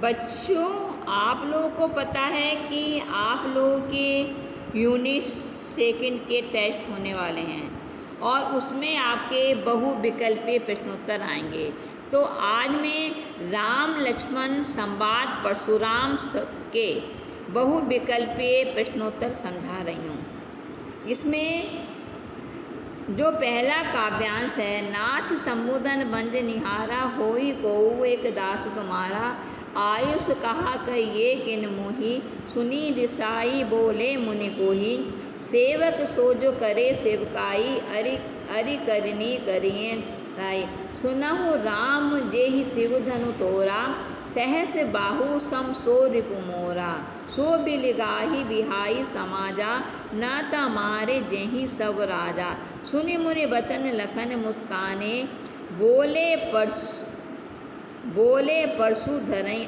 बच्चों, आप लोगों को पता है कि आप लोगों के यूनिट सेकंड के टेस्ट होने वाले हैं और उसमें आपके बहुविकल्पीय प्रश्नोत्तर आएंगे। तो आज मैं राम लक्ष्मण संवाद परशुराम के बहुविकल्पीय प्रश्नोत्तर समझा रही हूँ। इसमें जो पहला काव्यांश है, नाथ समुदन बंज निहारा, होई कोऊ एक दास तुम्हारा, आयुष कहा कहिए किन मोही, सुनी रिसाई बोले मुनि कोही, सेवक सो जो करे सेवकाई, अरि अरि करनी करिए राई, सुनहु राम जेहि शिव धनु तोरा, सहस बाहु सम सो रिपु मोरा, सो बिलगाही बिहाई समाजा, न तमारे जेहि सब राजा, सुनि मुनि बचन लखन मुस्काने, बोले परशु धरई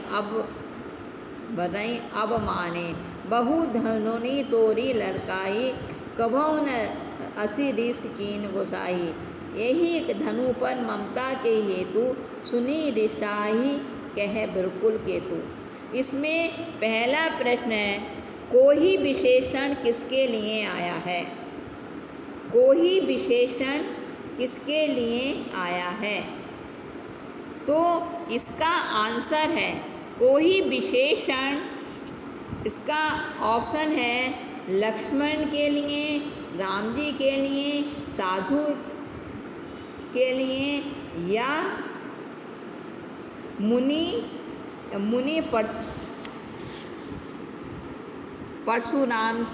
अब माने, बहु धनुनी तोरी लड़काई, कभौ न असी ऋष कीन गोसाई, यही धनु पर ममता के हेतु, सुनी रिसाई कह बिरकुल केतु। इसमें पहला प्रश्न है, कोई विशेषण किसके लिए आया है? कोई विशेषण किसके लिए आया है? तो इसका आंसर है कोई विशेषण, इसका ऑप्शन है लक्ष्मण के लिए, राम जी के लिए, साधु के लिए या मुनि परशुराम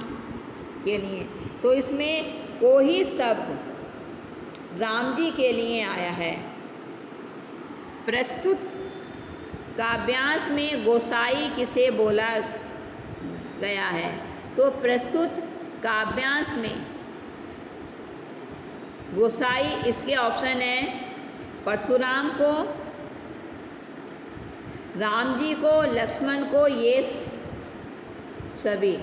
के लिए। तो इसमें कोई शब्द राम जी के लिए आया है। प्रस्तुत काव्यांश में गोसाई किसे बोला गया है? तो प्रस्तुत काव्यांश में गोसाई, इसके ऑप्शन है परशुराम को, राम जी को, लक्ष्मण को, ये सभी।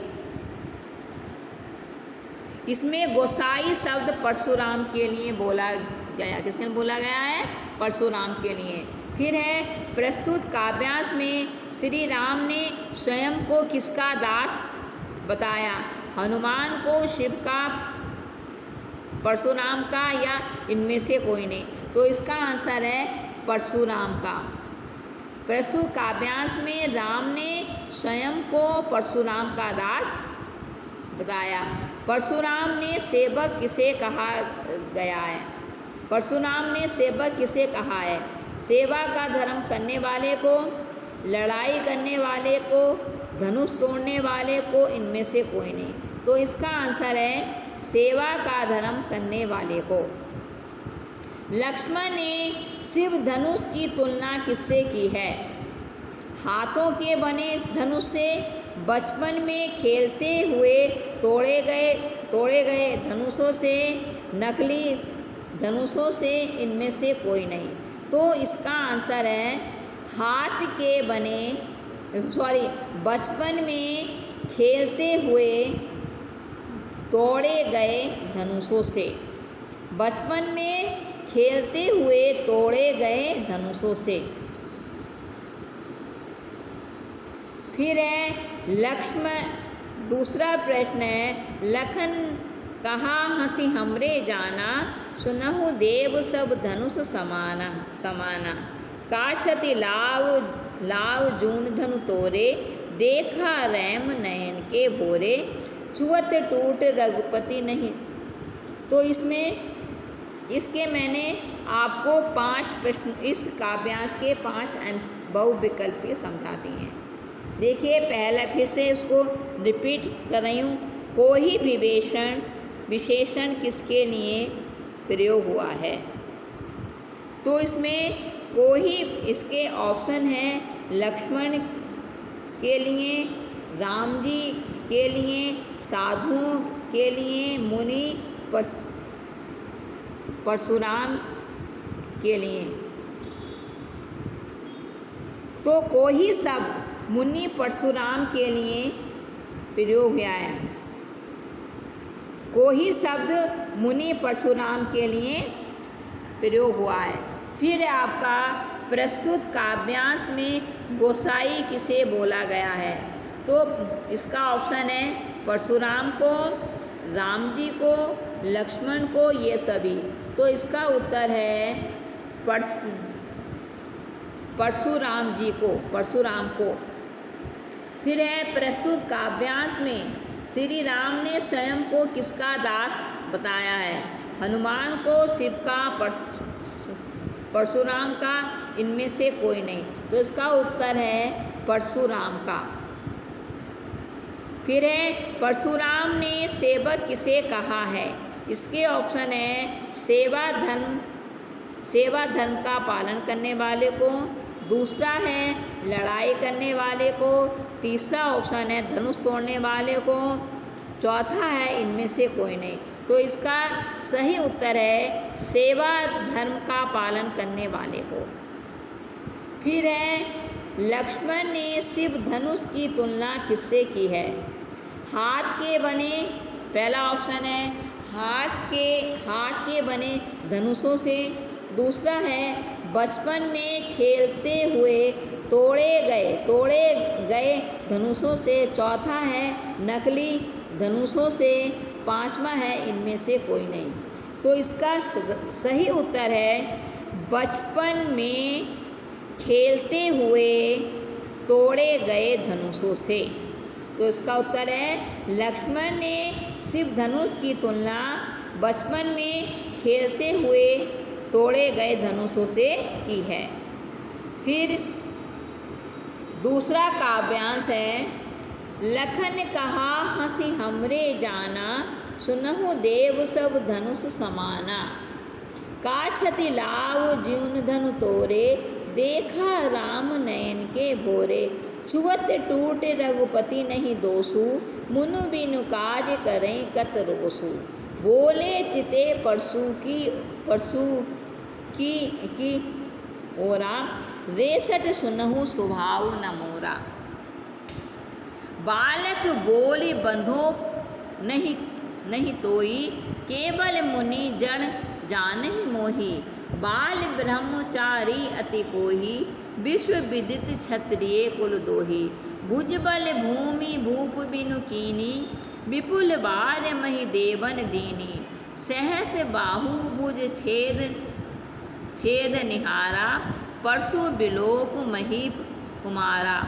इसमें गोसाई शब्द परशुराम के लिए बोला गया। किसके लिए बोला गया है? परशुराम के लिए। फिर है, प्रस्तुत काव्यांश में श्री राम ने स्वयं को किसका दास बताया? हनुमान को, शिव का, परशुराम का या इनमें से कोई नहीं? तो इसका आंसर है परशुराम का। प्रस्तुत काव्यांश में राम ने स्वयं को परशुराम का दास बताया। परशुराम ने सेवक किसे कहा गया है? परशुराम ने सेवक किसे कहा है? सेवा का धर्म करने वाले को, लड़ाई करने वाले को, धनुष तोड़ने वाले को, इनमें से कोई नहीं। तो इसका आंसर है सेवा का धर्म करने वाले को। लक्ष्मण ने शिव धनुष की तुलना किससे की है? हाथों के बने धनुष से, बचपन में खेलते हुए तोड़े गए धनुषों से, नकली धनुषों से, इनमें से कोई नहीं। तो इसका आंसर है हाथ के बने, बचपन में खेलते हुए तोड़े गए धनुषों से, बचपन में खेलते हुए तोड़े गए धनुषों से। फिर है लक्ष्मण, दूसरा प्रश्न है, लखन कहा हंसी हमरे जाना, सुनहु देव सब धनुष समाना, काछति लाव जून धनु तोरे, देखा रैम नयन के भोरे, छुअत टूट रघुपति नहीं। तो इसके मैंने आपको 5 प्रश्न, इस काव्यांश के 5 बहुविकल्पीय समझा दिए हैं। देखिए, पहला फिर से उसको रिपीट कर रही हूँ। कोई विशेषण किसके लिए प्रयोग हुआ है? तो इसमें कोई, इसके ऑप्शन है लक्ष्मण के लिए, राम जी के लिए, साधुओं के लिए, मुनि परशुराम के लिए। तो कोई शब्द मुनि परशुराम के लिए प्रयोग हुआ है। कोई शब्द मुनि परशुराम के लिए प्रयोग हुआ है। फिर आपका प्रस्तुत काव्यांश में गोसाई किसे बोला गया है? तो इसका ऑप्शन है परशुराम को, राम जी को, लक्ष्मण को, ये सभी। तो इसका उत्तर है परशुराम जी को, परशुराम को। फिर है प्रस्तुत काव्यांश में श्री राम ने स्वयं को किसका दास बताया है? हनुमान को, शिव का, परशुराम का, इनमें से कोई नहीं। तो इसका उत्तर है परशुराम का। फिर है परशुराम ने सेवक किसे कहा है? इसके ऑप्शन है सेवा धर्म का पालन करने वाले को, दूसरा है लड़ाई करने वाले को, तीसरा ऑप्शन है धनुष तोड़ने वाले को, चौथा है इनमें से कोई नहीं। तो इसका सही उत्तर है सेवा धर्म का पालन करने वाले को। फिर है लक्ष्मण ने शिव धनुष की तुलना किससे की है? हाथ के बने, पहला ऑप्शन है हाथ के बने धनुषों से, दूसरा है बचपन में खेलते हुए तोड़े गए धनुषों से, चौथा है नकली धनुषों से, पांचवा है इनमें से कोई नहीं। तो इसका सही उत्तर है बचपन में खेलते हुए तोड़े गए धनुषों से। तो इसका उत्तर है लक्ष्मण ने शिव धनुष की तुलना बचपन में खेलते हुए तोड़े गए धनुषों से की है। फिर दूसरा काव्यांश है लखन कहा हंसी हमरे जाना, सुनहु देव सब धनुष समाना। का छति लाव जीवन धनु तोरे, देखा राम नयन के भोरे। छुअत टूट रघुपति नहीं दोषु, मुनु बिनु कार्य करें कत रोसु। बोले चिते परसु की ओरा, रेसट सुनहु स्वभाव न मोरा। बालक बोली बंधो नहीं तोई, केवल मुनि जन जानहि मोही। बाल ब्रह्मचारी अति कोही, विश्व विदित क्षत्रिय कुल दोही। भुजबल भूमि भूप बिनु कीनी, विपुल बार मही देवन दीनी। सहस बाहु भुज छेद निहारा, परसु बिलोक मही कुमारा।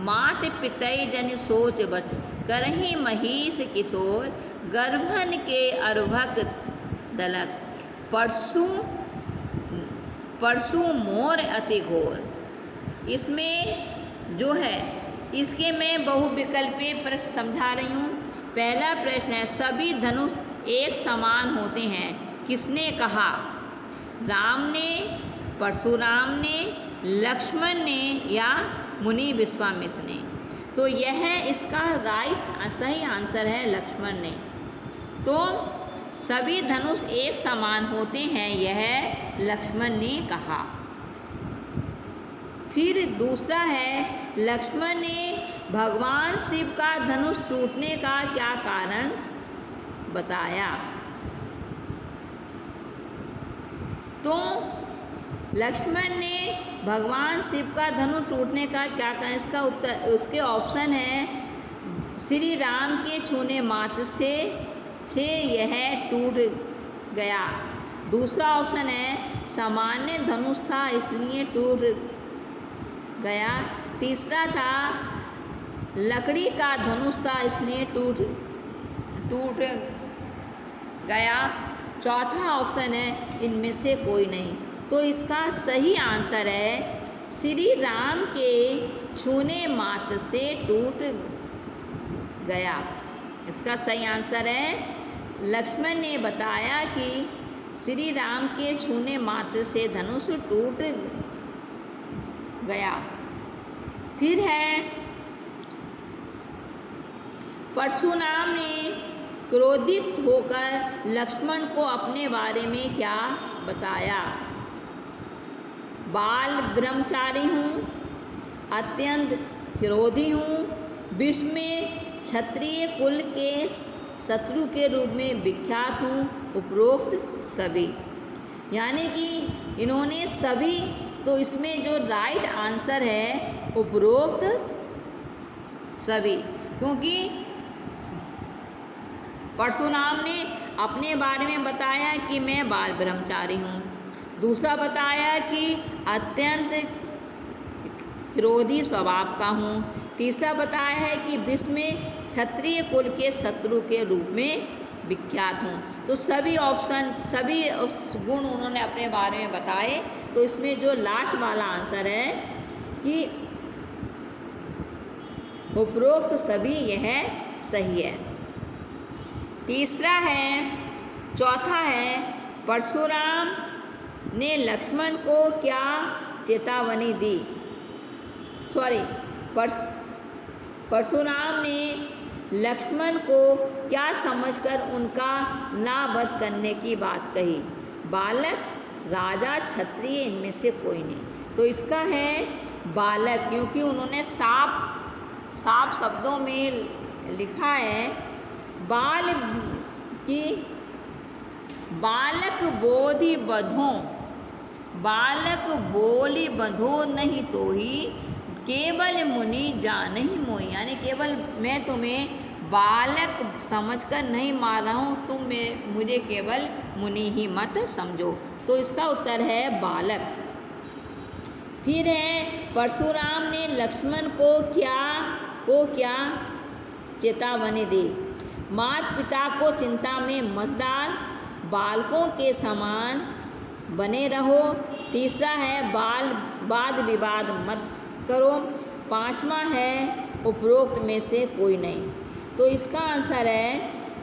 मात पितई जन सोच बच, करही महिष किशोर। गर्भन के अर्भक दलक, परसु मोर अति घोर। इसमें जो है इसके मैं बहुविकल्पीय प्रश्न समझा रही हूँ। पहला प्रश्न है सभी धनुष एक समान होते हैं, किसने कहा? राम ने, परशुराम ने, लक्ष्मण ने या मुनि विश्वामित्र ने? तो यह इसका सही आंसर है लक्ष्मण ने। तो सभी धनुष एक समान होते हैं, यह लक्ष्मण ने कहा। फिर दूसरा है लक्ष्मण ने भगवान शिव का धनुष टूटने का क्या कारण बताया? तो लक्ष्मण ने भगवान शिव का धनुष टूटने का क्या कारण, इसका उत्तर उसके ऑप्शन है श्री राम के छूने मात्र से यह टूट गया। दूसरा ऑप्शन है सामान्य धनुष था इसलिए टूट गया। तीसरा था लकड़ी का धनुष था इसलिए टूट गया। चौथा ऑप्शन है इनमें से कोई नहीं। तो इसका सही आंसर है श्री राम के छूने मात्र से टूट गया। इसका सही आंसर है लक्ष्मण ने बताया कि श्री राम के छूने मात्र से धनुष टूट गया। फिर है परशुराम ने क्रोधित होकर लक्ष्मण को अपने बारे में क्या बताया? बाल ब्रह्मचारी हूँ, अत्यंत क्रोधी हूँ, विश्व में क्षत्रिय कुल के शत्रु के रूप में विख्यात हूँ, उपरोक्त सभी। यानी कि इन्होंने सभी तो इसमें जो राइट आंसर है उपरोक्त सभी, क्योंकि परशुराम ने अपने बारे में बताया कि मैं बाल ब्रह्मचारी हूँ, दूसरा बताया कि अत्यंत क्रोधी स्वभाव का हूँ, तीसरा बताया है कि विश्व में क्षत्रिय कुल के शत्रु के रूप में विख्यात हूँ। तो सभी ऑप्शन, सभी गुण उन्होंने अपने बारे में बताए। तो इसमें जो लास्ट वाला आंसर है कि उपरोक्त सभी, यह सही है। तीसरा है, चौथा है, परशुराम ने लक्ष्मण को क्या चेतावनी दी? परशुराम ने लक्ष्मण को क्या समझकर उनका नावध करने की बात कही? बालक, राजा, क्षत्रिय, इनमें से कोई नहीं। तो इसका है बालक, क्योंकि उन्होंने साफ शब्दों में लिखा है बालक बोधि बधो, बालक बोली बधो नहीं तो ही केवल मुनि जानहि मोहि, यानी केवल मैं तुम्हें बालक समझकर नहीं मार रहा हूँ, तुम मुझे केवल मुनि ही मत समझो। तो इसका उत्तर है बालक। फिर है, परशुराम ने लक्ष्मण को क्या चेतावनी दी? माता पिता को चिंता में मत डाल, बालकों के समान बने रहो, तीसरा है वाद विवाद मत करो, पांचवा है उपरोक्त में से कोई नहीं। तो इसका आंसर है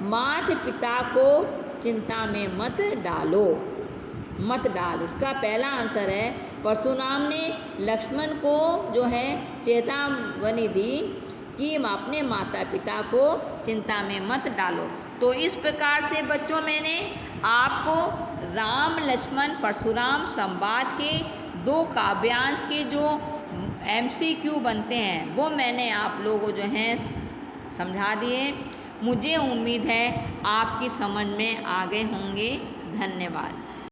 माता पिता को चिंता में मत डाल। इसका पहला आंसर है परशुराम ने लक्ष्मण को जो है चेतावनी दी कि अपने माता पिता को चिंता में मत डालो। तो इस प्रकार से बच्चों मैंने आपको राम लक्ष्मण परशुराम संवाद के 2 काव्यांश के जो MCQ बनते हैं वो मैंने आप लोगों को जो है समझा दिए। मुझे उम्मीद है आपकी समझ में आ गए होंगे। धन्यवाद।